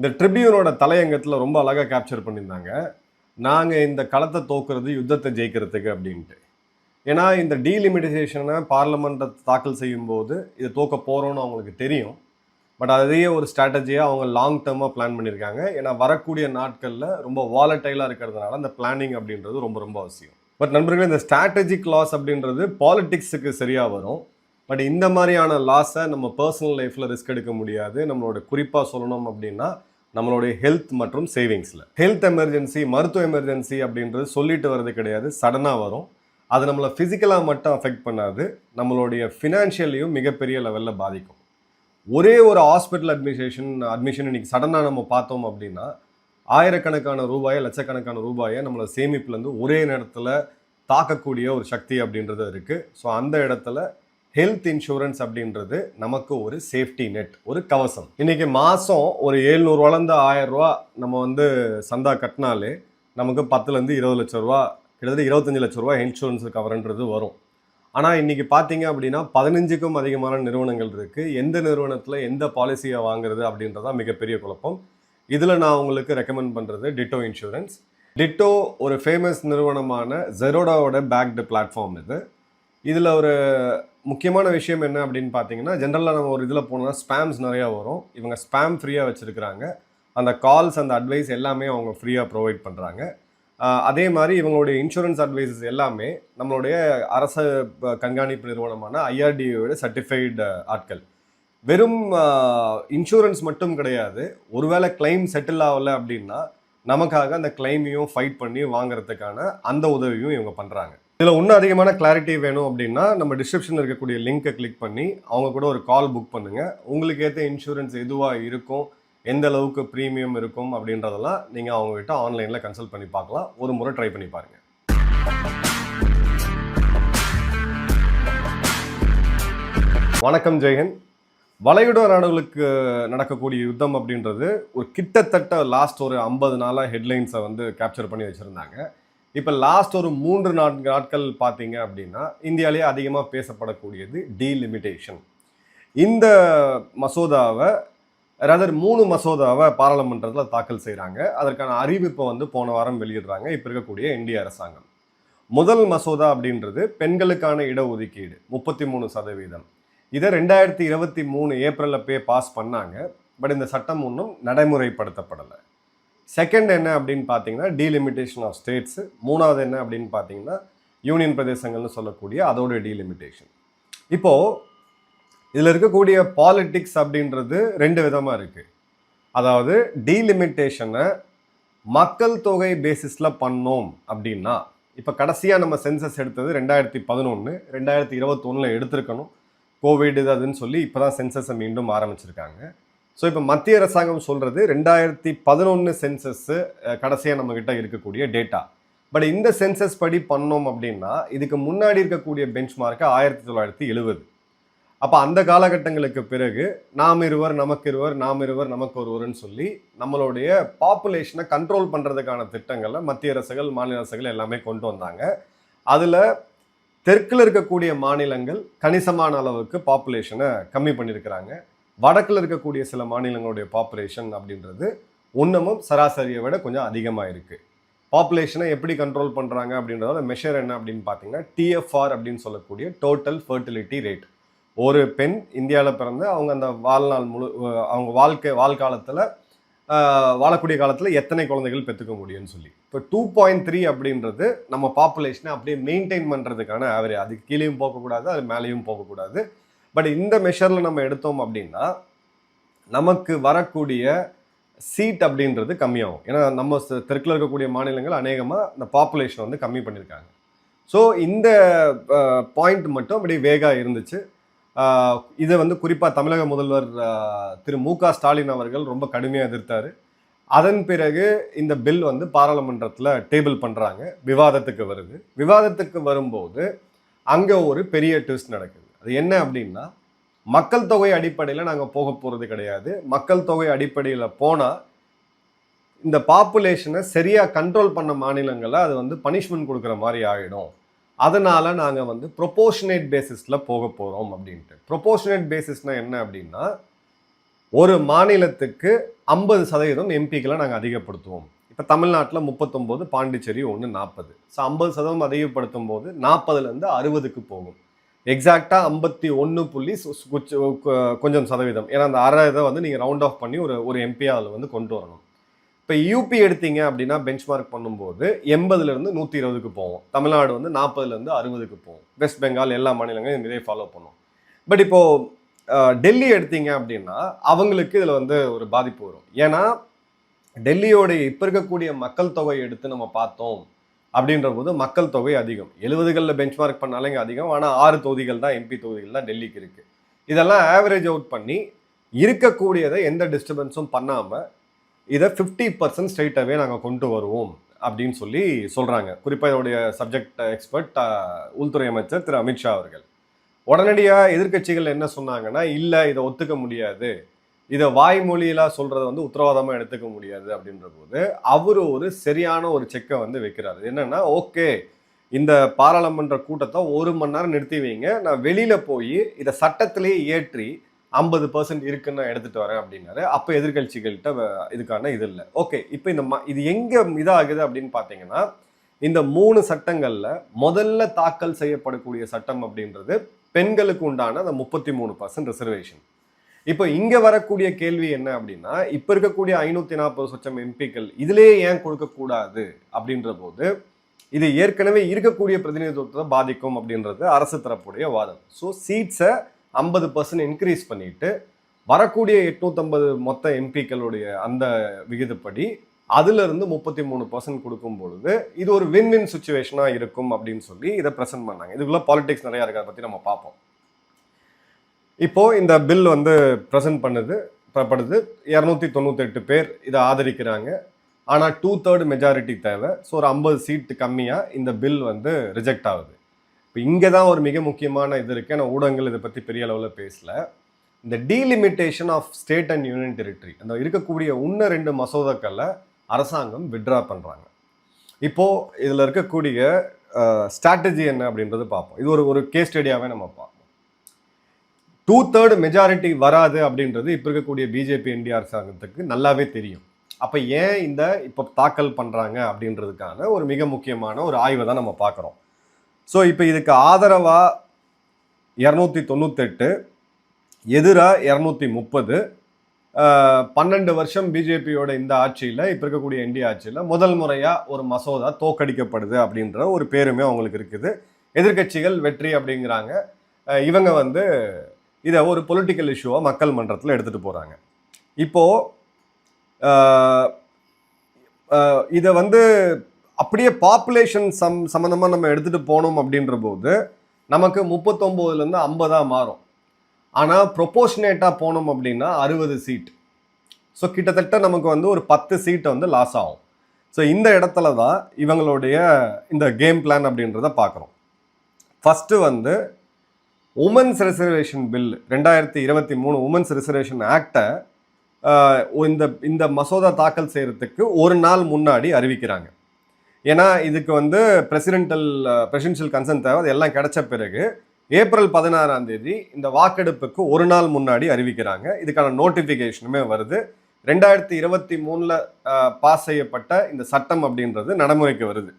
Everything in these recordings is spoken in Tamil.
இந்த ட்ரிபியூனோட தலையங்கத்தில் ரொம்ப அழகாக கேப்சர் பண்ணியிருந்தாங்க. நாங்கள் இந்த களத்தை தோக்குறது யுத்தத்தை ஜெயிக்கிறதுக்கு அப்படின்ட்டு. ஏன்னா இந்த டீலிமிட்டேஷனை பார்லமெண்ட்டை தாக்கல் செய்யும்போது இதை தோக்க போகிறோன்னு அவங்களுக்கு தெரியும். பட் அதையே ஒரு ஸ்ட்ராட்டஜியாக அவங்க லாங் டேர்மாக பிளான் பண்ணியிருக்காங்க. ஏன்னா வரக்கூடிய நாட்களில் ரொம்ப வாலட்டைலாக இருக்கிறதுனால அந்த பிளானிங் அப்படின்றது ரொம்ப ரொம்ப அவசியம். பட் நண்பர்களே, இந்த ஸ்ட்ராட்டஜிக் லாஸ் அப்படின்றது பாலிடிக்ஸுக்கு சரியாக வரும். பட் இந்த மாதிரியான லாஸை நம்ம பர்சனல் லைஃப்பில் ரிஸ்க் எடுக்க முடியாது. நம்மளோட குறிப்பாக சொல்லணும் அப்படின்னா நம்மளுடைய ஹெல்த் மற்றும் சேவிங்ஸில். ஹெல்த் எமர்ஜென்சி, மருத்துவ எமர்ஜென்சி அப்படின்றது சொல்லிட்டு வர்றது கிடையாது, சடனாக வரும். அது நம்மளை ஃபிசிக்கலாக மட்டும் அஃபெக்ட் பண்ணாது, நம்மளுடைய ஃபினான்ஷியலையும் மிகப்பெரிய லெவலில் பாதிக்கும். ஒரே ஒரு ஹாஸ்பிட்டல் அட்மிஷன் இன்னைக்கு சடனாக நம்ம பார்த்தோம் அப்படின்னா ஆயிரக்கணக்கான ரூபாயை, லட்சக்கணக்கான ரூபாயை நம்மளை சேமிப்புலேருந்து ஒரே நேரத்தில் தாக்கக்கூடிய ஒரு சக்தி அப்படின்றது இருக்குது. ஸோ அந்த இடத்துல ஹெல்த் இன்சூரன்ஸ் அப்படின்றது நமக்கு ஒரு சேஃப்டி நெட், ஒரு கவசம். இன்னைக்கு மாதம் ஒரு 700 1000 ரூபா நம்ம சந்தா கட்டினாலே நமக்கு 10 20 லட்சம் ரூபா, கிட்டத்தட்ட 25 லட்சம் ரூபா இன்சூரன்ஸ் கவர்ன்றது வரும். ஆனால் இன்னைக்கு பார்த்தீங்க அப்படின்னா 15க்கும் அதிகமான நிறுவனங்கள் இருக்குது. எந்த நிறுவனத்தில் எந்த பாலிசியை வாங்குறது அப்படின்றதான் மிகப்பெரிய குழப்பம். இதில் நான் உங்களுக்கு ரெக்கமெண்ட் பண்ணுறது டிட்டோ இன்சூரன்ஸ். டிட்டோ ஒரு ஃபேமஸ் நிறுவனமான ஜெரோடாவோட பேக்டு பிளாட்ஃபார்ம் இது. இதில் ஒரு முக்கியமான விஷயம் என்ன அப்படின்னு பார்த்தீங்கன்னா, ஜென்ரலாக நம்ம ஒரு இதில் போனோம்னா ஸ்பேம்ஸ் நிறையா வரும். இவங்க ஸ்பேம் ஃப்ரீயாக வச்சுருக்கிறாங்க. அந்த கால்ஸ், அந்த அட்வைஸ் எல்லாமே அவங்க ஃப்ரீயாக ப்ரொவைட் பண்ணுறாங்க. அதே மாதிரி இவங்களுடைய இன்சூரன்ஸ் அட்வைசஸ் எல்லாமே நம்மளுடைய அரசு கண்காணிப்பு நிறுவனமான ஐஆர்டிஓட சர்டிஃபைடு ஆட்கள். வெறும் இன்சூரன்ஸ் மட்டும் கிடையாது, ஒருவேளை கிளைம் செட்டில் ஆகலை அப்படின்னா நமக்காக அந்த கிளைமையும் ஃபைட் பண்ணி வாங்குறதுக்கான அந்த உதவியும் இவங்க பண்ணுறாங்க. இதில் இன்னும் அதிகமான கிளாரிட்டி வேணும் அப்படின்னா நம்ம டிஸ்கிரிப்ஷனில் இருக்கக்கூடிய லிங்கை கிளிக் பண்ணி அவங்க கூட ஒரு கால் புக் பண்ணுங்கள். உங்களுக்கு ஏற்ற இன்சூரன்ஸ் எதுவாக இருக்கும், எந்த அளவுக்கு ப்ரீமியம் இருக்கும் அப்படின்றதெல்லாம் நீங்கள் அவங்ககிட்ட ஆன்லைனில் கன்சல்ட் பண்ணி பார்க்கலாம். ஒரு முறை ட்ரை பண்ணி பாருங்கள். வணக்கம், ஜெயஹிந்த். வளைகுடா நாடுகளுக்கு நடக்கக்கூடிய யுத்தம் அப்படின்றது ஒரு கிட்டத்தட்ட லாஸ்ட் ஒரு 50 நாளாக ஹெட்லைன்ஸை கேப்சர் பண்ணி வச்சுருந்தாங்க. இப்போ லாஸ்ட் ஒரு 3 நாட்கள் பார்த்தீங்க அப்படின்னா இந்தியாவிலேயே அதிகமாக பேசப்படக்கூடியது டீலிமிட்டேஷன். இந்த மசோதாவை, அதாவது 3 மசோதாவை பாராளுமன்றத்தில் தாக்கல் செய்கிறாங்க. அதற்கான அறிவிப்பை போன வாரம் வெளியிடுறாங்க இப்போ இருக்கக்கூடிய இந்திய அரசாங்கம். முதல் மசோதா அப்படின்றது பெண்களுக்கான இடஒதுக்கீடு 33%. இதை 2023 ஏப்ரலில் பாஸ் பண்ணாங்க. பட் இந்த சட்டம் ஒன்றும் நடைமுறைப்படுத்தப்படலை. செகண்ட் என்ன அப்படின்னு பார்த்தீங்கன்னா டீலிமிட்டேஷன் ஆஃப் ஸ்டேட்ஸ். மூணாவது என்ன அப்படின்னு பார்த்தீங்கன்னா யூனியன் பிரதேசங்கள்னு சொல்லக்கூடிய அதோட டீலிமிட்டேஷன். இப்போது இதில் இருக்கக்கூடிய பாலிட்டிக்ஸ் அப்படின்றது 2 விதமாக இருக்குது. அதாவது டீலிமிட்டேஷனை மக்கள் தொகை பேசிஸில் பண்ணோம் அப்படின்னா, இப்போ கடைசியாக நம்ம சென்சஸ் எடுத்தது 2011, 2021 எடுத்திருக்கணும். கோவிட் அதுன்னு சொல்லி இப்போ தான் சென்சஸை மீண்டும் ஆரம்பிச்சிருக்காங்க. ஸோ இப்போ மத்திய அரசாங்கம் சொல்கிறது 2011 சென்சஸ்ஸு கடைசியாக நம்மக்கிட்ட இருக்கக்கூடிய டேட்டா. பட் இந்த சென்சஸ் படி பண்ணோம் அப்படின்னா இதுக்கு முன்னாடி இருக்கக்கூடிய பெஞ்ச்மார்க்கு 1970. அப்போ அந்த காலகட்டங்களுக்கு பிறகு நாம் இருவர் நமக்கு இருவர், நாம் இருவர் நமக்கு ஒருவர்னு சொல்லி நம்மளுடைய பாப்புலேஷனை கண்ட்ரோல் பண்ணுறதுக்கான திட்டங்களை மத்திய அரசுகள், மாநில அரசுகள் எல்லாமே கொண்டு வந்தாங்க. அதில் தெற்கில் இருக்கக்கூடிய மாநிலங்கள் கணிசமான அளவுக்கு பாப்புலேஷனை கம்மி பண்ணியிருக்கிறாங்க. வடக்கில் இருக்கக்கூடிய சில மாநிலங்களுடைய பாப்புலேஷன் அப்படின்றது இன்னமும் சராசரியை விட கொஞ்சம் அதிகமாக இருக்குது. பாப்புலேஷனை எப்படி கண்ட்ரோல் பண்ணுறாங்க அப்படின்றதோட மெஷர் என்ன அப்படின்னு பார்த்தீங்கன்னா டிஎஃப்ஆர் அப்படின்னு சொல்லக்கூடிய டோட்டல் ஃபர்டிலிட்டி ரேட். ஒரு பெண் இந்தியாவில் பிறந்து அவங்க அந்த வாழ்நாள் அவங்க வாழ்காலத்தில் வாழக்கூடிய காலத்தில் எத்தனை குழந்தைகள் பெற்றுக்க முடியும்னு சொல்லி. இப்போ 2.3 அப்படின்றது நம்ம பாப்புலேஷனை அப்படியே மெயின்டைன் பண்ணுறதுக்கான ஆவரேஜ். அதுக்கு கீழேயும் போகக்கூடாது, அது மேலேயும் போகக்கூடாது. பட் இந்த மெஷரில் நம்ம எடுத்தோம் அப்படின்னா நமக்கு வரக்கூடிய சீட் அப்படின்றது கம்மியாகும். ஏன்னா நம்ம தெற்கில் இருக்கக்கூடிய மாநிலங்கள் அநேகமாக இந்த பாப்புலேஷனை கம்மி பண்ணியிருக்காங்க. ஸோ இந்த பாயிண்ட் மட்டும் அப்படி வேகாக இருந்துச்சு. இதை குறிப்பாக தமிழக முதல்வர் திரு மு.க. ஸ்டாலின் அவர்கள் ரொம்ப கடுமையாக எதிர்த்தார். அதன் பிறகு இந்த பில் பாராளுமன்றத்தில் டேபிள் பண்ணுறாங்க, விவாதத்துக்கு வருது. விவாதத்துக்கு வரும்போது அங்கே ஒரு பெரிய ட்விஸ்ட் நடக்குது. அது என்ன அப்படின்னா, மக்கள் தொகை அடிப்படையில் நாங்கள் போக போகிறது கிடையாது. மக்கள் தொகை அடிப்படையில் போனால் இந்த பாப்புலேஷனை சரியாக கண்ட்ரோல் பண்ண மாநிலங்களை அது பனிஷ்மெண்ட் கொடுக்குற மாதிரி ஆகிடும். அதனால் நாங்கள் ப்ரொபோர்ஷனேட் பேசிஸில் போக போகிறோம் அப்படின்ட்டு. ப்ரொபோர்ஷனேட் பேசிஸ்னால் என்ன அப்படின்னா, ஒரு மாநிலத்துக்கு 50% எம்பிக்களை நாங்கள் அதிகப்படுத்துவோம். இப்போ தமிழ்நாட்டில் 39, பாண்டிச்சேரி 40. ஸோ 50% அதிகப்படுத்தும் போது 40லேருந்து 60க்கு போகும். எக்ஸாக்டாக 51 கொஞ்சம் சதவீதம். ஏன்னா அந்த அரை இதை வந்து நீங்கள் ரவுண்ட் ஆஃப் பண்ணி ஒரு எம்பியாக அதில் வந்து கொண்டு வரணும். இப்போ யூபி எடுத்தீங்க அப்படின்னா பெஞ்ச்மார்க் பண்ணும்போது 80லேருந்து 120க்கு போவோம். தமிழ்நாடு வந்து 40லேருந்து 60க்கு போவோம். வெஸ்ட் பெங்கால் எல்லா மாநிலங்களும் இதே ஃபாலோ பண்ணும். பட் இப்போது டெல்லி எடுத்தீங்க அப்படின்னா அவங்களுக்கு இதில் வந்து ஒரு பாதிப்பு வரும். ஏன்னா டெல்லியோடைய இப்போ இருக்கக்கூடிய மக்கள் தொகை எடுத்து நம்ம பார்த்தோம் அப்படின்ற போது மக்கள் தொகை அதிகம். 70களில் பெஞ்ச்மார்க் பண்ணாலே இங்கே அதிகம். ஆனால் 6 தொகுதிகள் தான் எம்பி தொகுதிகள் தான் டெல்லிக்கு இருக்குது. இதெல்லாம் ஆவரேஜ் அவுட் பண்ணி இருக்கக்கூடியதை எந்த டிஸ்டர்பன்ஸும் பண்ணாமல் இதை 50% ஸ்ட்ரெயிட்டாகவே நாங்கள் கொண்டு வருவோம் அப்படின்னு சொல்லி சொல்கிறாங்க. குறிப்பாக இதோடைய சப்ஜெக்ட் எக்ஸ்பர்ட் உள்துறை அமைச்சர் திரு அமித்ஷா அவர்கள். உடனடியாக எதிர்கட்சிகள் என்ன சொன்னாங்கன்னா, இல்லை இதை ஒத்துக்க முடியாது, இதை வாய்மொழியெல்லாம் சொல்கிறத வந்து உத்தரவாதமாக எடுத்துக்க முடியாது அப்படின்ற போது அவர் ஒரு சரியான ஒரு செக்கை வந்து வைக்கிறாரு. என்னன்னா, ஓகே இந்த பாராளுமன்ற கூட்டத்தை 1 மணி நேரம் நிறுத்தி வைங்க, நான் வெளியில் போய் இதை சட்டத்திலேயே ஏற்றி 50% இருக்குன்னு நான் எடுத்துகிட்டு வரேன் அப்படின்னாரு. அப்போ எதிர்கட்சிகள்கிட்ட இதுக்கான இது இல்லை. ஓகே, இப்போ இது எங்கே இதாகுது அப்படின்னு பார்த்தீங்கன்னா, இந்த 3 சட்டங்களில் முதல்ல தாக்கல் செய்யப்படக்கூடிய சட்டம் அப்படின்றது பெண்களுக்கு உண்டான அந்த 33% ரிசர்வேஷன். இப்போ இங்கே வரக்கூடிய கேள்வி என்ன அப்படின்னா, இப்போ இருக்கக்கூடிய 540 சொச்சம் எம்பிக்கள் இதிலேயே ஏன் கொடுக்கக்கூடாது அப்படின்ற போது இது ஏற்கனவே இருக்கக்கூடிய பிரதிநிதித்துவத்தை பாதிக்கும் அப்படின்றது அரசு தரப்புடைய வாதம். ஸோ சீட்ஸை 50% இன்க்ரீஸ் பண்ணிட்டு வரக்கூடிய 850 மொத்த எம்பிக்களுடைய அந்த விகிதப்படி அதிலிருந்து 33% கொடுக்கும் பொழுது இது ஒரு வின் சுச்சுவேஷனாக இருக்கும் அப்படின்னு சொல்லி இதை ப்ரெசென்ட் பண்ணாங்க. இதுக்குள்ள பாலிடிக்ஸ் நிறையா இருக்கிறத பற்றி நம்ம பார்ப்போம். இப்போ இந்த பில் வந்து ப்ரெசென்ட் பண்ணுது 298 பேர் இதை ஆதரிக்கிறாங்க. ஆனால் 2/3 மெஜாரிட்டி தேவை. ஸோ ஒரு 50 சீட்டு கம்மியாக இந்த பில் வந்து ரிஜெக்ட் ஆகுது. இப்போ இங்கே தான் ஒரு மிக முக்கியமான இது இருக்குது. ஆனால் ஊடகங்கள் இதை பற்றி பெரிய அளவில் பேசல. இந்த delimitation of state and union territory, அந்த இருக்கக்கூடிய இன்னும் 2 மசோதாக்களை அரசாங்கம் விட்ரா பண்ணுறாங்க. இப்போது இதில் இருக்கக்கூடிய ஸ்ட்ராட்டஜி என்ன அப்படின்றது பார்ப்போம். இது ஒரு கேஸ் ஸ்டடியாகவே நம்ம பார்ப்போம். 2/3 மெஜாரிட்டி வராது அப்படின்றது இப்போ இருக்கக்கூடிய பிஜேபி என்டிஏ அரசாங்கத்துக்கு நல்லாவே தெரியும். அப்போ ஏன் இப்போ தாக்கல் பண்ணுறாங்க அப்படின்றதுக்கான ஒரு மிக முக்கியமான ஒரு ஆய்வை தான் நம்ம பார்க்குறோம். ஸோ இப்போ இதுக்கு ஆதரவாக 298, எதிராக 230, 12 வருஷம் பிஜேபியோட இந்த ஆட்சியில், இப்போ இருக்கக்கூடிய என்டிஏ ஆட்சியில் முதல் முறையாக ஒரு மசோதா தோக்கடிக்கப்படுது அப்படின்ற ஒரு பேருமே அவங்களுக்கு இருக்குது. எதிர்கட்சிகள் வெற்றி அப்படிங்கிறாங்க. இவங்க வந்து இதை ஒரு பொலிட்டிக்கல் இஷ்யூவாக மக்கள் மன்றத்தில் எடுத்துகிட்டு போகிறாங்க. இப்போது இதை வந்து அப்படியே பாப்புலேஷன் சம்மந்தமாக நம்ம எடுத்துகிட்டு போனோம் அப்படின்ற போது நமக்கு 39லேருந்து 50 மாறும். ஆனால் ப்ரொபோர்ஷனேட்டாக போனோம் அப்படின்னா 60 சீட். ஸோ கிட்டத்தட்ட நமக்கு வந்து ஒரு 10 சீட் வந்து லாஸ் ஆகும். ஸோ இந்த இடத்துல தான் இவங்களுடைய இந்த கேம் பிளான் அப்படின்றத பார்க்குறோம். ஃபஸ்ட்டு வந்து women's reservation bill 2023 women's reservation ஆக்டை இந்த மசோதா தாக்கல் செய்கிறதுக்கு ஒரு நாள் முன்னாடி அறிவிக்கிறாங்க. ஏன்னா இதுக்கு வந்து பிரசிடென்ஷியல் கன்சென்ட் தேவை. அது எல்லாம் கிடைச்ச பிறகு ஏப்ரல் 16ஆம் தேதி இந்த வாக்கெடுப்புக்கு ஒரு நாள் முன்னாடி அறிவிக்கிறாங்க. இதுக்கான நோட்டிஃபிகேஷனுமே வருது. 2023 பாஸ் செய்யப்பட்ட இந்த சட்டம் அப்படின்றது நடைமுறைக்கு வருது.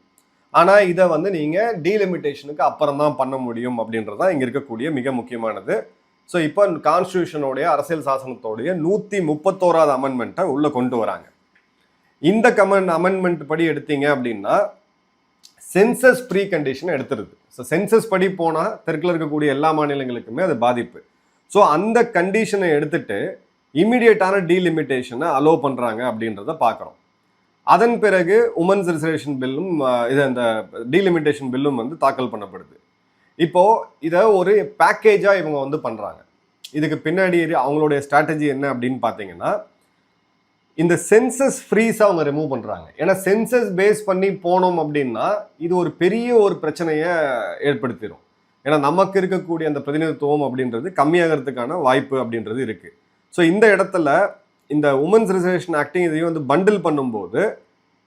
ஆனால் இதை வந்து நீங்கள் டீலிமிட்டேஷனுக்கு அப்புறம் தான் பண்ண முடியும் அப்படின்றது தான் இங்கே இருக்கக்கூடிய மிக முக்கியமானது. ஸோ இப்போ கான்ஸ்டியூஷனுடைய அரசியல் சாசனத்தோடைய 131வது அமெண்ட்மெண்ட்டை உள்ளே கொண்டு வராங்க. இந்த அமெண்ட்மெண்ட் படி எடுத்தீங்க அப்படின்னா சென்சஸ் ப்ரீ கண்டிஷன் எடுத்துருது. ஸோ சென்சஸ் படி போனால் தெற்கில் இருக்கக்கூடிய எல்லா மாநிலங்களுக்குமே அது பாதிப்பு. ஸோ அந்த கண்டிஷனை எடுத்துட்டு இம்மிடியேட்டான டீலிமிட்டேஷனை அலோவ் பண்ணுறாங்க அப்படின்றத பார்க்குறோம். அதன் பிறகு உமன்ஸ் ரிசர்வேஷன் பில்லும் அந்த டீலிமிட்டேஷன் பில்லும் வந்து தாக்கல் பண்ணப்படுது. இப்போது இதை ஒரு பேக்கேஜாக இவங்க வந்து பண்ணுறாங்க. இதுக்கு பின்னாடி அவங்களுடைய ஸ்ட்ராட்டஜி என்ன அப்படின்னு பார்த்தீங்கன்னா, இந்த சென்சஸ் ஃப்ரீஸை அவங்க ரிமூவ் பண்ணுறாங்க. ஏன்னா சென்சஸ் பேஸ் பண்ணி போனோம் அப்படின்னா இது ஒரு பெரிய ஒரு பிரச்சனையை ஏற்படுத்திடும். ஏன்னா நமக்கு இருக்கக்கூடிய அந்த பிரதிநிதித்துவம் அப்படின்றது கம்மியாகிறதுக்கான வாய்ப்பு அப்படின்றது இருக்குது. ஸோ இந்த இடத்துல இந்த உமன்ஸ் ரிசர்வேஷன் ஆக்டிங் இதையும் வந்து பண்டில் பண்ணும்போது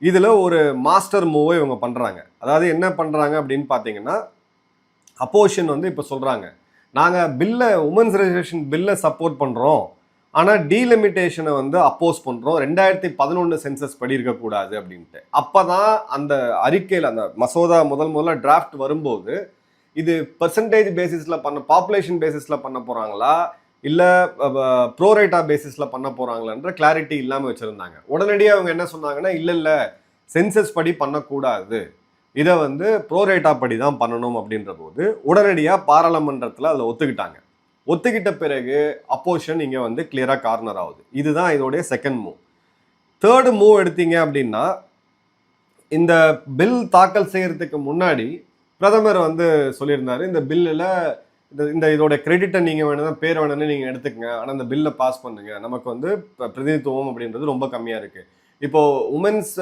இதில் ஒரு மாஸ்டர் மூவை இவங்க பண்ணுறாங்க. அதாவது என்ன பண்ணுறாங்க அப்படின்னு பார்த்தீங்கன்னா, அப்போசிஷன் வந்து இப்போ சொல்கிறாங்க, நாங்கள் உமன்ஸ் ரிசர்வேஷன் பில்லை சப்போர்ட் பண்ணுறோம், ஆனால் டீலிமிட்டேஷனை வந்து அப்போஸ் பண்ணுறோம், 2011 சென்சஸ் படி இருக்கக்கூடாது அப்படின்ட்டு. அப்போ தான் அந்த அறிக்கையில் அந்த மசோதா முதல்ல டிராஃப்ட் வரும்போது இது பெர்சன்டேஜ் பேசிஸில் பாப்புலேஷன் பேசிஸில் பண்ண போகிறாங்களா இல்லை ப்ரோரேட்டா பேசிஸில் பண்ண போகிறாங்களான்ற கிளாரிட்டி இல்லாமல் வச்சுருந்தாங்க. உடனடியாக அவங்க என்ன சொன்னாங்கன்னா, இல்லை சென்சஸ் படி பண்ணக்கூடாது, இதை வந்து ப்ரோரேட்டா படி தான் பண்ணணும் அப்படின்ற போது உடனடியாக பாராளுமன்றத்தில் அதில் ஒத்துக்கிட்டாங்க. ஒத்துக்கிட்ட பிறகு அப்போசிஷன் இங்கே வந்து கிளியராக கார்னர் ஆகுது. இதுதான் இதோடைய செகண்ட் மூவ். தேர்டு மூவ் எடுத்தீங்க அப்படின்னா, இந்த பில் தாக்கல் செய்யறதுக்கு முன்னாடி பிரதமர் வந்து சொல்லியிருந்தாரு, இந்த பில்லில் இதோட கிரெடிட்டை நீங்கள் வேணும்னா பேர் வேணும்னு நீங்கள் எடுத்துக்கங்க, ஆனால் இந்த பில்லை பாஸ் பண்ணுங்க, நமக்கு வந்து பிரதிநிதித்துவம் அப்படின்றது ரொம்ப கம்மியாக இருக்குது. இப்போது உமன்ஸ்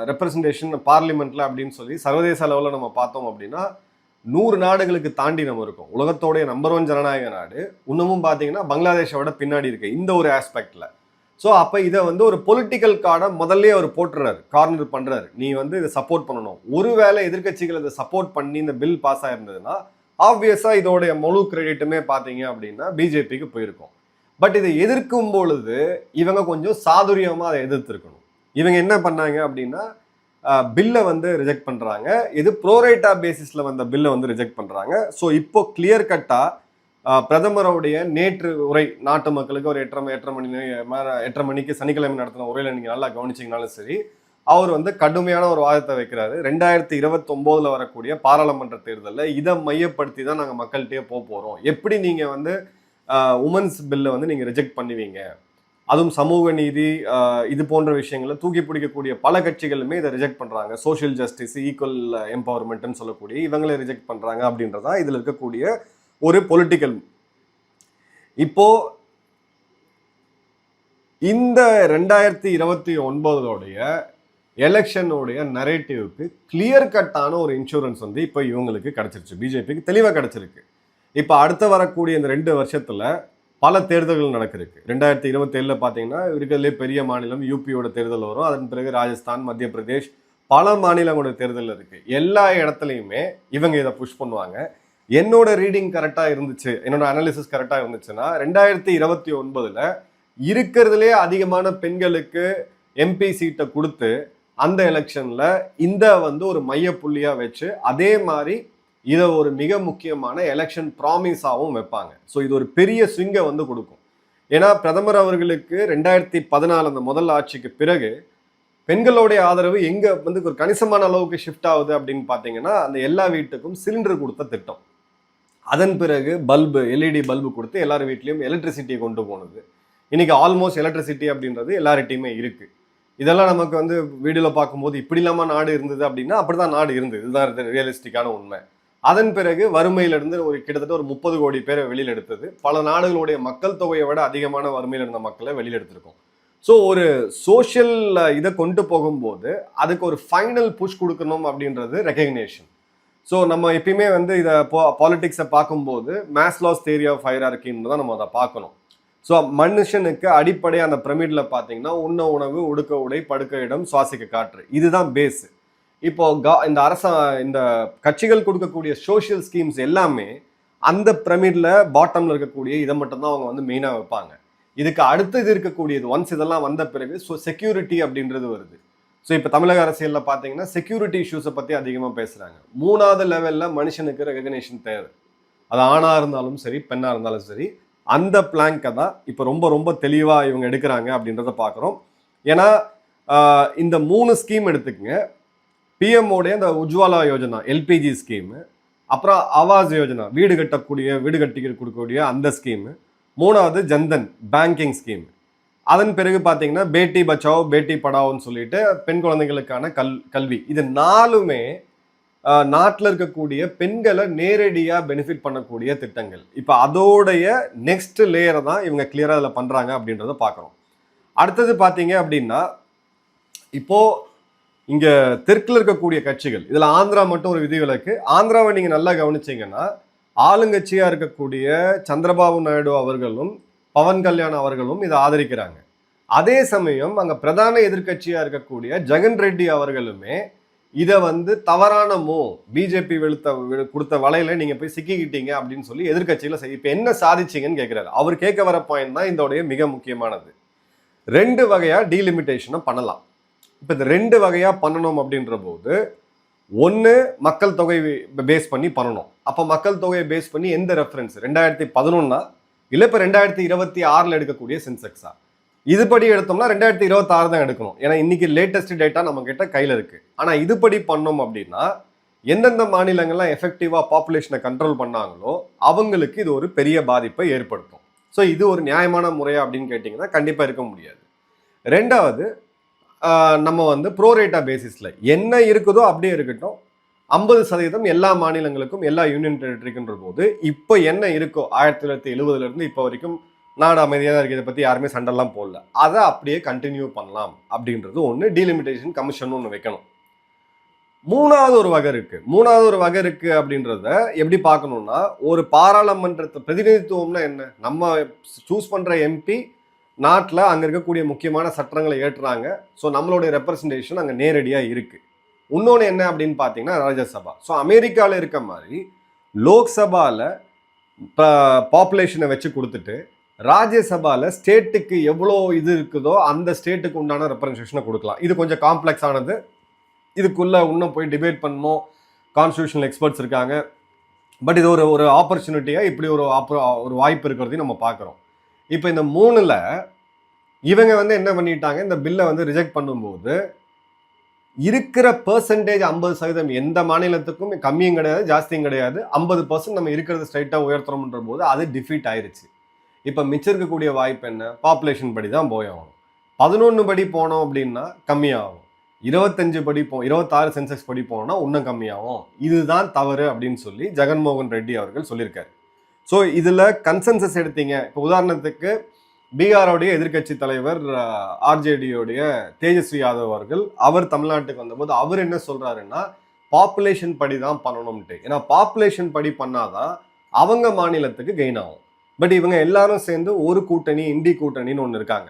ரெப்ரசன்டேஷன் பார்லிமெண்ட்டில் அப்படின்னு சொல்லி சர்வதேச அளவில் நம்ம பார்த்தோம் அப்படின்னா 100 நாடுகளுக்கு தாண்டி நம்ம இருக்கோம். உலகத்தோடைய நம்பர் 1 ஜனநாயக நாடு. இன்னமும் பார்த்தீங்கன்னா பங்களாதேஷோட பின்னாடி இருக்கு இந்த ஒரு ஆஸ்பெக்ட்ல. ஸோ அப்போ இதை வந்து ஒரு பொலிட்டிக்கல் கார்டை முதல்ல அவர் போட்டுறாரு, கார்னர் பண்ணுறாரு, நீ வந்து இதை சப்போர்ட் பண்ணணும். ஒருவேளை எதிர்கட்சிகள் இதை சப்போர்ட் பண்ணி இந்த பில் பாஸ் ஆயிருந்ததுன்னா ஆப்வியஸாக இதோடைய முழு கிரெடிட்டுமே பார்த்தீங்க அப்படின்னா பிஜேபிக்கு போயிருக்கும். பட் இதை எதிர்க்கும் பொழுது இவங்க கொஞ்சம் சாதுரியமாக அதை எதிர்த்திருக்கணும். இவங்க என்ன பண்ணாங்க அப்படின்னா, பில்லை வந்து ரிஜெக்ட் பண்ணுறாங்க. இது ப்ரோரேட்டா பேசிஸில் வந்த பில்லை வந்து ரிஜெக்ட் பண்ணுறாங்க. ஸோ இப்போ கிளியர் கட்டாக பிரதமருடைய நேற்று உரை நாட்டு மக்களுக்கு ஒரு 8:30 மணிக்கு சனிக்கிழமை நடத்தின உரையில் நீங்கள் நல்லா கவனிச்சிங்கனாலும் சரி, அவர் வந்து கடுமையான ஒரு வாதத்தை வைக்கிறாரு. 2029 வரக்கூடிய பாராளுமன்ற தேர்தலில் இதை மையப்படுத்தி தான் நாங்கள் மக்கள்கிட்டயே போகிறோம். எப்படி நீங்கள் வந்து உமன்ஸ் பில்லை வந்து நீங்கள் ரிஜெக்ட் பண்ணுவீங்க, அதுவும் சமூக நீதி இது போன்ற விஷயங்களை தூக்கி பிடிக்கக்கூடிய பல கட்சிகளுமே இதை ரிஜெக்ட் பண்ணுறாங்க. சோஷியல் ஜஸ்டிஸ், ஈக்குவல் எம்பவர்மெண்ட்னு சொல்லக்கூடிய இவங்களை ரிஜெக்ட் பண்ணுறாங்க அப்படின்றதான் இதில் இருக்கக்கூடிய ஒரு பொலிட்டிக்கல். இப்போ இந்த 2029 எலெக்ஷனுடைய நரேட்டிவ்க்கு கிளியர் கட்டான ஒரு இன்சூரன்ஸ் வந்து இப்போ இவங்களுக்கு கிடைச்சிருச்சு, பிஜேபிக்கு தெளிவாக கிடைச்சிருக்கு. இப்போ அடுத்த வரக்கூடிய இந்த 2 வருஷத்துல பல தேர்தல்கள் நடக்கிறதுக்கு. 2027 பார்த்தீங்கன்னா இருக்கிறதுலே பெரிய மாநிலம் யூபியோட தேர்தல் வரும். அதன் பிறகு ராஜஸ்தான், மத்திய பிரதேஷ், பல மாநிலங்களோட தேர்தல் இருக்கு. எல்லா இடத்துலையுமே இவங்க இதை புஷ் பண்ணுவாங்க. என்னோட ரீடிங் கரெக்டாக இருந்துச்சு, என்னோட அனாலிசிஸ் கரெக்டாக இருந்துச்சுன்னா 2029 இருக்கிறதுலே அதிகமான பெண்களுக்கு எம்பி சீட்டை கொடுத்து அந்த எலெக்ஷன்ல இந்த வந்து ஒரு மையப்புள்ளியா வச்சு அதே மாதிரி இதை ஒரு மிக முக்கியமான எலெக்ஷன் ப்ராமிஸாகவும் வைப்பாங்க. ஸோ இது ஒரு பெரிய ஸ்விங்கை வந்து கொடுக்கும். ஏன்னா பிரதமர் அவர்களுக்கு 2014 அந்த முதல் ஆட்சிக்கு பிறகு பெண்களுடைய ஆதரவு எங்கே வந்து ஒரு கணிசமான அளவுக்கு ஷிஃப்ட் ஆகுது அப்படின்னு பார்த்தீங்கன்னா, அந்த எல்லா வீட்டுக்கும் சிலிண்டர் கொடுத்த திட்டம், அதன் பிறகு பல்பு, எல்இடி பல்பு கொடுத்து எல்லார் வீட்லேயும் எலக்ட்ரிசிட்டியை கொண்டு போனது. இன்னைக்கு ஆல்மோஸ்ட் எலக்ட்ரிசிட்டி அப்படின்றது எல்லார்கிட்டையுமே இருக்கு. இதெல்லாம் நமக்கு வந்து வீடியோவில் பார்க்கும்போது இப்படி இல்லாமல் நாடு இருந்தது அப்படின்னா அப்படிதான் நாடு இருந்தது, இதுதான் ரியலிஸ்டிக்கான உண்மை. அதன் பிறகு வறுமையிலிருந்து ஒரு கிட்டத்தட்ட ஒரு 30 கோடி பேரை வெளியில் எடுத்தது. பல நாடுகளுடைய மக்கள் தொகையை விட அதிகமான வறுமையில் இருந்த மக்களை வெளியில் எடுத்திருக்கோம். ஸோ ஒரு சோஷியல் இதை கொண்டு போகும்போது அதுக்கு ஒரு ஃபைனல் புஷ் கொடுக்கணும் அப்படின்றது ரெகக்னேஷன். ஸோ நம்ம எப்பயுமே வந்து இதை பாலிடிக்ஸை பார்க்கும்போது மேஸ்லாஸ் தியரி ஆஃப் ஹைரார்க்கின்னு தான் நம்ம அதை பார்க்கணும். ஸோ மனுஷனுக்கு அடிப்படை அந்த பிரமிட்ல பார்த்தீங்கன்னா உண்ண உணவு, உடுக்க உடை, படுக்க இடம், சுவாசிக்க காற்று, இதுதான் பேஸ். இப்போ இந்த கட்சிகள் கொடுக்கக்கூடிய சோஷியல் ஸ்கீம்ஸ் எல்லாமே அந்த பிரமிட்ல பாட்டம்ல இருக்கக்கூடிய இதை மட்டும்தான் அவங்க வந்து மெயினாக வைப்பாங்க. இதுக்கு அடுத்தது இருக்கக்கூடியது ஒன்ஸ் இதெல்லாம் வந்த பிறகு செக்யூரிட்டி அப்படின்றது வருது. ஸோ இப்போ தமிழக அரசியலில் பார்த்தீங்கன்னா செக்யூரிட்டி இஷ்யூஸை பற்றி அதிகமாக பேசுகிறாங்க. 3வது லெவலில் மனுஷனுக்கு ரெகக்னேஷன் தேவை. அது ஆணாக இருந்தாலும் சரி, பெண்ணாக இருந்தாலும் சரி, அந்த பிளாங்கை தான் இப்போ ரொம்ப ரொம்ப தெளிவாக இவங்க எடுக்கிறாங்க அப்படின்றத பார்க்குறோம். ஏன்னா இந்த 3 ஸ்கீம் எடுத்துக்கங்க. பிஎம்ஓடைய இந்த உஜ்வாலா யோஜனா எல்பிஜி ஸ்கீமு, அப்புறம் ஆவாஸ் யோஜனா வீடு கட்டி கொடுக்கக்கூடிய அந்த ஸ்கீமு, 3வது ஜன்தன் பேங்கிங் ஸ்கீம், அதன் பிறகு பார்த்தீங்கன்னா பேட்டி பச்சாவோ பேட்டி படாவோன்னு சொல்லிட்டு பெண் குழந்தைகளுக்கான கல்வி. இது 4மே நாட்டில் இருக்கக்கூடிய பெண்களை நேரடியாக பெனிஃபிட் பண்ணக்கூடிய திட்டங்கள். இப்போ அதோடைய நெக்ஸ்ட் லேயரை தான் இவங்க கிளியராக அதில் பண்ணுறாங்க அப்படின்றத பார்க்குறோம். அடுத்தது பார்த்தீங்க அப்படின்னா, இப்போ இங்கே தெற்கில் இருக்கக்கூடிய கட்சிகள், இதில் ஆந்திரா மட்டும் ஒரு விதிவிலக்கு. ஆந்திராவை நீங்கள் நல்லா கவனிச்சிங்கன்னா ஆளுங்கட்சியாக இருக்கக்கூடிய சந்திரபாபு நாயுடு அவர்களும் பவன் கல்யாண் அவர்களும் இதை ஆதரிக்கிறாங்க. அதே சமயம் அங்கே பிரதான எதிர்கட்சியாக இருக்கக்கூடிய ஜெகன் ரெட்டி அவர்களுமே இதை வந்து தவறான பிஜேபி கொடுத்த வலையில நீங்க போய் சிக்கிக்கிட்டீங்க அப்படின்னு சொல்லி எதிர்கட்சியில இப்ப என்ன சாதிச்சீங்கன்னு கேட்கிறாரு. அவர் கேட்க வர பாயிண்ட் தான் இதோடைய மிக முக்கியமானது. 2 வகையா டீலிமிட்டேஷனை பண்ணலாம். இப்ப இந்த 2 வகையா பண்ணணும் அப்படின்ற போது, ஒன்று மக்கள் தொகை பேஸ் பண்ணி பண்ணணும். அப்ப மக்கள் தொகையை பேஸ் பண்ணி எந்த ரெஃபரன்ஸ் 2011 இல்லை இப்போ 2026 எடுக்கக்கூடிய சென்செக்ஸா? இதுபடி எடுத்தோம்னா 2026 தான் எடுக்கணும். ஏன்னா இன்னைக்கு லேட்டஸ்ட் டேட்டா நம்ம கிட்ட கையில இருக்கு. ஆனா இதுபடி பண்ணோம் அப்படின்னா எந்தெந்த மாநிலங்கள்லாம் எஃபெக்டிவா பாப்புலேஷனை கண்ட்ரோல் பண்ணாங்களோ அவங்களுக்கு இது ஒரு பெரிய பாதிப்பை ஏற்படுத்தும். ஸோ இது ஒரு நியாயமான முறையா அப்படின்னு கேட்டிங்கன்னா கண்டிப்பா இருக்க முடியாது. 2வது, நம்ம வந்து ப்ரோரேட்டா பேசிஸ்ல என்ன இருக்குதோ அப்படியே இருக்கட்டும், 50% எல்லா மாநிலங்களுக்கும் எல்லா யூனியன் டெரிட்டரிக்குன்ற போது இப்போ என்ன இருக்கோ 1970 இருந்து இப்போ வரைக்கும் நாடு அமைதியாக தான் இருக்குது, இதை பற்றி யாருமே சண்டெல்லாம் போடல, அதை அப்படியே கண்டினியூ பண்ணலாம் அப்படின்றது ஒன்று. டீலிமிட்டேஷன் கமிஷன் ஒன்று வைக்கணும். மூணாவது ஒரு வகை இருக்கு அப்படின்றத எப்படி பார்க்கணும்னா, ஒரு பாராளுமன்றத்தை பிரதிநிதித்துவம்னா என்ன, நம்ம சூஸ் பண்ற எம்பி நாட்டில் அங்கே இருக்கக்கூடிய முக்கியமான சட்டங்களை ஏற்றுறாங்க. ஸோ நம்மளுடைய ரெப்ரசன்டேஷன் அங்கே நேரடியாக இருக்கு. இன்னொன்று என்ன அப்படின்னு பார்த்தீங்கன்னா ராஜ்யசபா. ஸோ அமெரிக்காவில் இருக்க மாதிரி லோக்சபாவில் பாப்புலேஷனை வச்சு கொடுத்துட்டு ராஜ்யசபாவில் ஸ்டேட்டுக்கு எவ்வளோ இது இருக்குதோ அந்த ஸ்டேட்டுக்கு உண்டான ரெப்ரசன்டேஷனை கொடுக்கலாம். இது கொஞ்சம் காம்ப்ளெக்ஸ் ஆனது, இதுக்குள்ளே இன்னும் போய் டிபேட் பண்ணணும், கான்ஸ்டியூஷனல் எக்ஸ்பர்ட்ஸ் இருக்காங்க. பட் இது ஒரு ஆப்பர்ச்சுனிட்டியாக இப்படி ஒரு வாய்ப்பு இருக்கிறதையும் நம்ம பார்க்குறோம். இப்போ இந்த 3ல் இவங்க வந்து என்ன பண்ணிட்டாங்க, இந்த பில்லை வந்து ரிஜெக்ட் பண்ணும்போது இருக்கிற பெர்சன்டேஜ் 50% எந்த மாநிலத்துக்கும் கம்மியும் கிடையாது ஜாஸ்தியும் கிடையாது, 50% நம்ம இருக்கிறது ஸ்ட்ரைட்டாக உயர்த்துறோம்ன்ற போது அது டிஃபீட் ஆயிடுச்சு. இப்போ மிச்சம் இருக்கக்கூடிய வாய்ப்பு என்ன, பாப்புலேஷன் படி தான் போயாகும். 11 படி போனோம் அப்படின்னா கம்மியாகும், 25 படி 26 சென்சஸ் படி போனோம்னா இன்னும் கம்மியாகும். இதுதான் தவறு அப்படின்னு சொல்லி ஜெகன்மோகன் ரெட்டி அவர்கள் சொல்லியிருக்காரு. ஸோ இதில் கன்சென்சஸ் எடுத்தீங்க. இப்போ உதாரணத்துக்கு பீகாரோடைய எதிர்கட்சி தலைவர் ஆர்ஜேடியோடைய தேஜஸ்வி யாதவ் அவர்கள், அவர் தமிழ்நாட்டுக்கு வந்தபோது அவர் என்ன சொல்றாருன்னா பாப்புலேஷன் படி தான் பண்ணணும்ட்டு. ஏன்னா பாப்புலேஷன் படி பண்ணாதான் அவங்க மாநிலத்துக்கு கெயின் ஆகும். பட் இவங்க எல்லாரும் சேர்ந்து ஒரு கூட்டணி, இண்டி கூட்டணின்னு ஒன்று இருக்காங்க.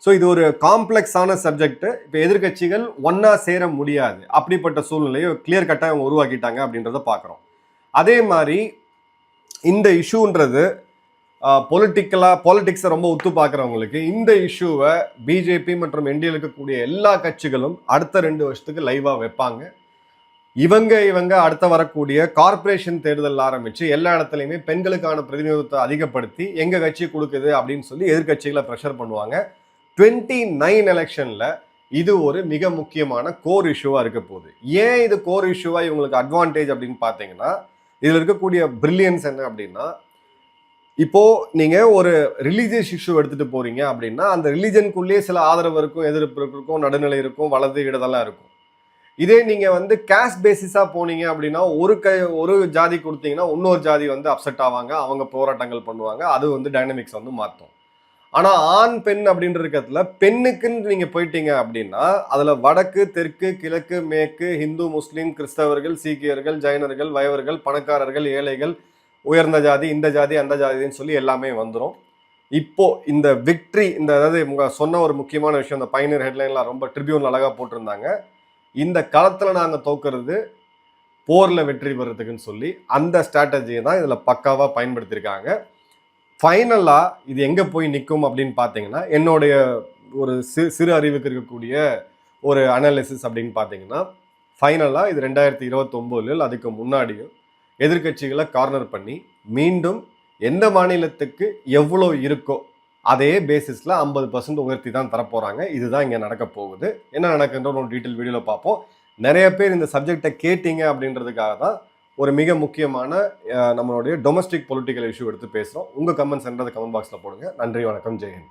ஸோ இது ஒரு காம்ப்ளெக்ஸான சப்ஜெக்ட். இப்போ எதிர்கட்சிகள் ஒன்னா சேர முடியாது, அப்படிப்பட்ட சூழ்நிலையை கிளியர் கட்டாக அவங்க உருவாக்கிட்டாங்க அப்படின்றத பார்க்குறோம். அதே மாதிரி இந்த இஷ்யூன்றது பாலிட்டிக்ஸை ரொம்ப ஒத்து பார்க்குறவங்களுக்கு இந்த இஷ்யூவை பிஜேபி மற்றும் என்டிஏ இருக்கக்கூடிய எல்லா கட்சிகளும் அடுத்த 2 வருஷத்துக்கு லைவாக வைப்பாங்க. இவங்க அடுத்த வரக்கூடிய கார்பரேஷன் தேர்தல் ஆரம்பிச்சு எல்லா இடத்துலையுமே பெண்களுக்கான பிரதிநிதித்துவத்தை அதிகப்படுத்தி எங்க கட்சி கொடுக்குது அப்படின்னு சொல்லி எதிர்கட்சிகளை ப்ரெஷர் பண்ணுவாங்க. 29 எலெக்ஷன்ல இது ஒரு மிக முக்கியமான கோர் இஷ்யூவா இருக்க போகுது. ஏன் இது கோர் இஷ்யூவா இவங்களுக்கு அட்வான்டேஜ் அப்படின்னு பார்த்தீங்கன்னா, இதுல இருக்கக்கூடிய பிரில்லியன்ஸ் என்ன அப்படின்னா, இப்போ நீங்க ஒரு ரிலீஜியஸ் இஷ்யூ எடுத்துட்டு போறீங்க அப்படின்னா அந்த ரிலீஜனுக்குள்ளேயே சில ஆதரவு இருக்கும், எதிர்ப்பு இருக்கும், நடுநிலை இருக்கும், வலது இடதெல்லாம் இருக்கும். இதே நீங்க வந்து கேஸ்ட் பேசிஸா போனீங்க அப்படின்னா ஒரு ஜாதி கொடுத்தீங்கன்னா இன்னொரு ஜாதி வந்து அப்செட் ஆவாங்க, அவங்க போராட்டங்கள் பண்ணுவாங்க, அது வந்து டைனமிக்ஸ் வந்து மாற்றும். ஆனா ஆண் பெண் அப்படின்ற இருக்கிறதுல பெண்ணுக்குன்னு நீங்க போயிட்டீங்க அப்படின்னா அதுல வடக்கு, தெற்கு, கிழக்கு, மேற்கு, இந்து, முஸ்லீம், கிறிஸ்தவர்கள், சீக்கியர்கள், ஜைனர்கள், வயவர்கள், பணக்காரர்கள், ஏழைகள், உயர்ந்த ஜாதி, இந்த ஜாதி, அந்த ஜாதின்னு சொல்லி எல்லாமே வந்துடும். இப்போ இந்த விக்ட்ரி, அதாவது சொன்ன ஒரு முக்கியமான விஷயம், இந்த பைனர் ஹெட்லைன்லாம் ரொம்ப ட்ரிபியூன் அழகா போட்டிருந்தாங்க. இந்த களத்துல நாங்க தோக்குறது போர்ல வெற்றி பெறதுக்குன்னு சொல்லி அந்த ஸ்ட்ராட்டஜியை தான் இதுல பக்காவா பயன்படுத்தியிருக்காங்க. ஃபைனலா இது எங்க போய் நிற்கும் அப்படின்னு பார்த்தீங்கன்னா, என்னுடைய ஒரு சிறு அறிவுக்கு இருக்கக்கூடிய ஒரு அனாலிசிஸ் அப்படின்னு பார்த்தீங்கன்னா, ஃபைனலா இது 2029 அதுக்கு முன்னாடியும் எதிர்கட்சிகளை கார்னர் பண்ணி மீண்டும் எந்த மாநிலத்துக்கு எவ்வளோ இருக்கோ அதே பேசிஸ்ல 50% உயர்த்தி தான் தரப்போறாங்க. இதுதான் இங்க நடக்க போகுது. என்ன நடக்குன்ற ஒரு டீட்டெயில் வீடியோல பார்ப்போம். நிறைய பேர் இந்த சப்ஜெக்டை கேட்டீங்க அப்படின்றதுக்காக தான் ஒரு மிக முக்கியமான நம்மளுடைய டொமஸ்டிக் பொலிட்டிக்கல் இஷ்யூ எடுத்து பேசுறோம். உங்க கமெண்ட்ஸ் கமெண்ட் பாக்ஸ்ல போடுங்க. நன்றி, வணக்கம், ஜெயஹிந்த்.